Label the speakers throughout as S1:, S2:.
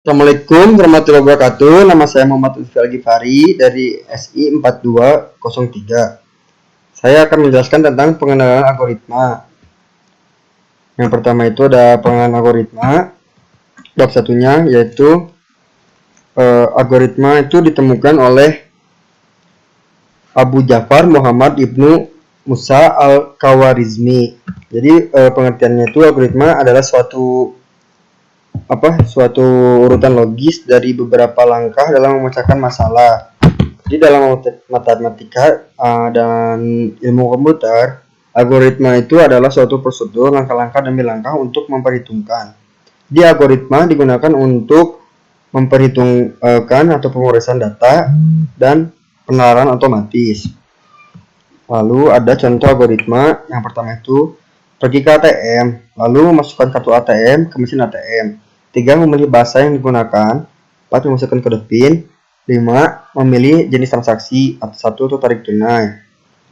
S1: Assalamualaikum warahmatullahi wabarakatuh. Nama saya Muhammad Lutfi Al-Ghifari dari SI 4203. Saya akan menjelaskan tentang pengenalan algoritma. Yang pertama itu ada pengenalan algoritma. Bab satunya yaitu algoritma itu ditemukan oleh Abu Ja'far Muhammad Ibnu Musa Al-Khawarizmi. Jadi pengertiannya itu algoritma adalah suatu urutan logis dari beberapa langkah dalam memecahkan masalah. Jadi dalam matematika dan ilmu komputer, algoritma itu adalah suatu prosedur langkah-langkah demi langkah untuk memperhitungkan. Jadi algoritma digunakan untuk memperhitungkan atau pemrosesan data dan penalaran otomatis. Lalu ada contoh algoritma. Yang pertama itu pergi ke ATM, lalu memasukkan kartu ATM ke mesin ATM. 3. Memilih bahasa yang digunakan. 4. Memasukkan kode PIN. 5. Memilih jenis transaksi. 1. Untuk tarik tunai.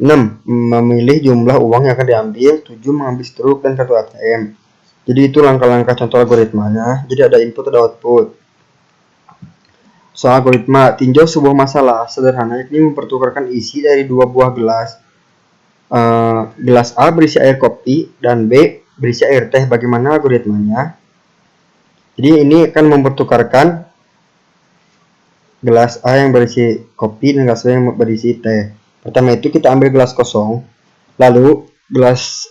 S1: 6. Memilih jumlah uang yang akan diambil. 7. Mengambil struk dan kartu ATM. Jadi itu langkah-langkah contoh algoritmanya. Jadi ada input, ada output. Soal algoritma, tinjau sebuah masalah sederhana yakni mempertukarkan isi dari dua buah gelas. Gelas A berisi air kopi dan B berisi air teh. Bagaimana algoritmanya? Jadi ini akan mempertukarkan gelas A yang berisi kopi dan gelas B yang berisi teh. Pertama itu kita ambil gelas kosong, lalu gelas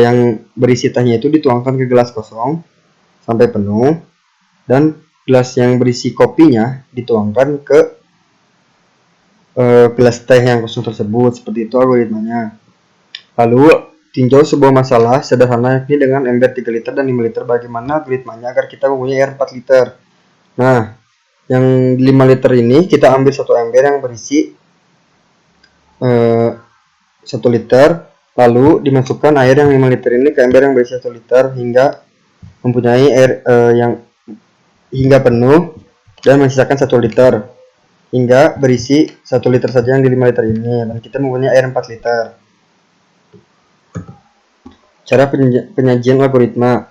S1: yang berisi tehnya itu dituangkan ke gelas kosong sampai penuh, dan gelas yang berisi kopinya dituangkan ke gelas teh yang kosong tersebut. Seperti itu algoritmanya. Lalu tinjau sebuah masalah sederhana yakni dengan ember 3 liter dan 5 liter. Bagaimana algoritmanya agar kita mempunyai air 4 liter. Nah, yang 5 liter ini kita ambil satu ember yang berisi 1 liter, lalu dimasukkan air yang 5 liter ini ke ember yang berisi 1 liter hingga mempunyai air hingga penuh dan menyisakan 1 liter hingga berisi 1 liter saja yang di 5 liter ini, dan kita mempunyai air 4 liter. Cara penyajian algoritma.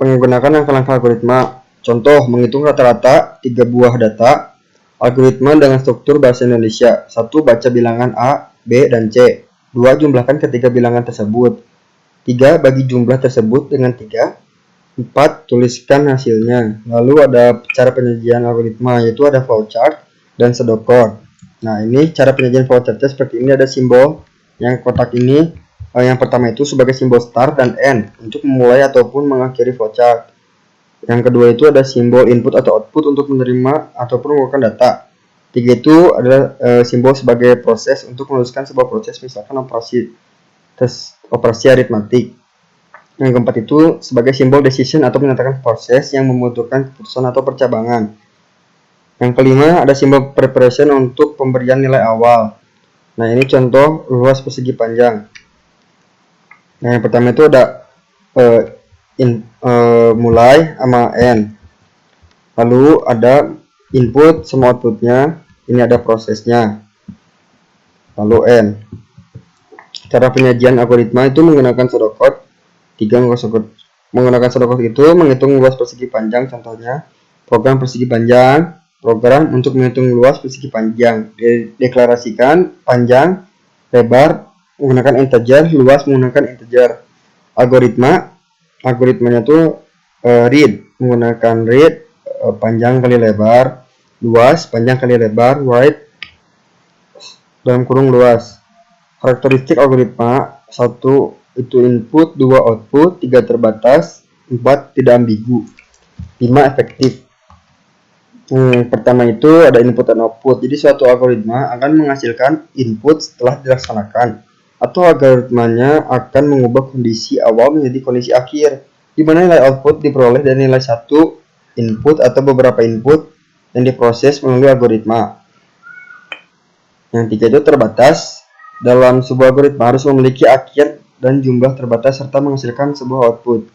S1: Menggunakan langkah-langkah algoritma. Contoh, menghitung rata-rata 3 buah data. Algoritma dengan struktur bahasa Indonesia. 1. Baca bilangan A, B, dan C. 2. Jumlahkan ketiga bilangan tersebut. 3. Bagi jumlah tersebut dengan 3. 4. Tuliskan hasilnya. Lalu ada cara penyajian algoritma, yaitu ada flowchart dan pseudocode. Nah, ini cara penyajian flowchartnya seperti ini. Ada simbol yang kotak ini. Yang pertama itu sebagai simbol start dan end untuk memulai ataupun mengakhiri flowchart. Yang kedua itu ada simbol input atau output untuk menerima ataupun mengeluarkan data. 3 itu adalah simbol sebagai proses untuk meneruskan sebuah proses, misalkan operasi aritmatik. Yang keempat itu sebagai simbol decision atau menyatakan proses yang membutuhkan keputusan atau percabangan. Yang kelima ada simbol preparation untuk pemberian nilai awal. Nah, ini contoh luas persegi panjang. Nah, yang pertama itu ada mulai sama end. Lalu ada input sama outputnya. Ini ada prosesnya. Lalu end. Cara penyajian algoritma itu menggunakan pseudocode. Menggunakan pseudocode itu menghitung luas persegi panjang. Contohnya program persegi panjang, program untuk menghitung luas persegi panjang. Deklarasikan panjang, lebar menggunakan integer, luas menggunakan integer. Algoritmanya tuh read menggunakan read, panjang kali lebar, luas panjang kali lebar, wide dalam kurung luas. Karakteristik algoritma: 1 itu input, 2 output, 3 terbatas, 4 tidak ambigu, 5 efektif. Pertama itu ada input dan output. Jadi suatu algoritma akan menghasilkan input setelah dilaksanakan, atau algoritmanya akan mengubah kondisi awal menjadi kondisi akhir, di mana nilai output diperoleh dari nilai satu input atau beberapa input yang diproses melalui algoritma. Yang 3 itu terbatas. Dalam sebuah algoritma harus memiliki akhir dan jumlah terbatas serta menghasilkan sebuah output.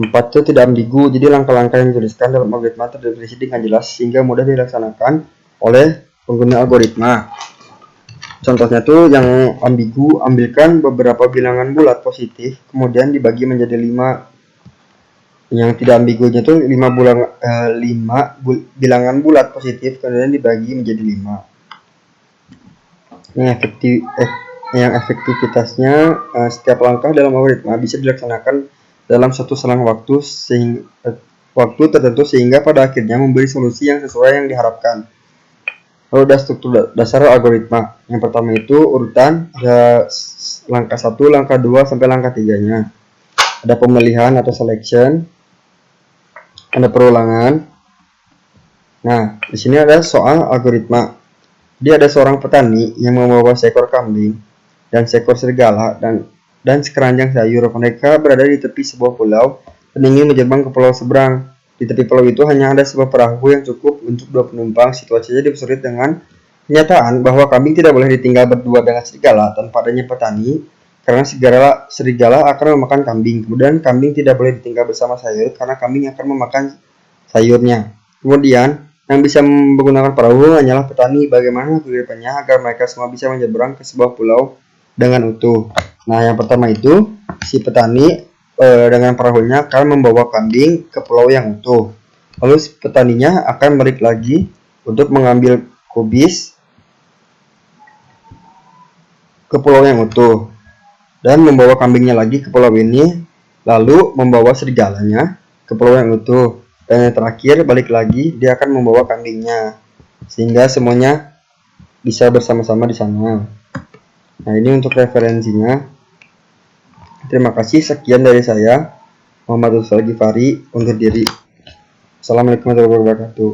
S1: 4 itu tidak ambigu. Jadi langkah-langkah yang dituliskan dalam algoritma terdefinisi dengan jelas sehingga mudah dilaksanakan oleh pengguna algoritma. Contohnya tuh yang ambigu, ambilkan beberapa bilangan bulat positif, kemudian dibagi menjadi 5 Yang tidak ambigunya tuh 5 bilangan bulat positif kemudian dibagi menjadi 5. Yang efektivitasnya setiap langkah dalam algoritma bisa dilaksanakan dalam satu selang waktu tertentu sehingga pada akhirnya memberi solusi yang sesuai yang diharapkan. Lalu ada struktur dasar algoritma. Yang pertama itu urutan, ada langkah 1, langkah 2 sampai langkah 3-nya. Ada pemilihan atau selection, ada perulangan. Nah, di sini ada soal algoritma. Dia ada seorang petani yang membawa seekor kambing dan seekor serigala dan sekeranjang sayur. Mereka berada di tepi sebuah pulau dan ingin menyeberang ke pulau seberang. Di tepi pulau itu hanya ada sebuah perahu yang cukup untuk 2 penumpang. Situasinya dipersulit dengan kenyataan bahwa kambing tidak boleh ditinggal berdua dengan serigala tanpa adanya petani, karena serigala akan memakan kambing. Kemudian kambing tidak boleh ditinggal bersama sayur karena kambing akan memakan sayurnya. Kemudian yang bisa menggunakan perahu hanyalah petani. Bagaimana kegagalannya agar mereka semua bisa menyeberang ke sebuah pulau dengan utuh? Nah, yang pertama itu si petani dengan perahunya akan membawa kambing ke pulau yang utuh. Lalu si petaninya akan balik lagi untuk mengambil kubis ke pulau yang utuh dan membawa kambingnya lagi ke pulau ini, lalu membawa serigalanya ke pulau yang utuh. Dan yang terakhir balik lagi dia akan membawa kambingnya sehingga semuanya bisa bersama-sama di sana. Nah, ini untuk referensinya. Terima kasih, sekian dari saya, Muhammad Rusal Gifari, undur diri. Assalamualaikum warahmatullahi wabarakatuh.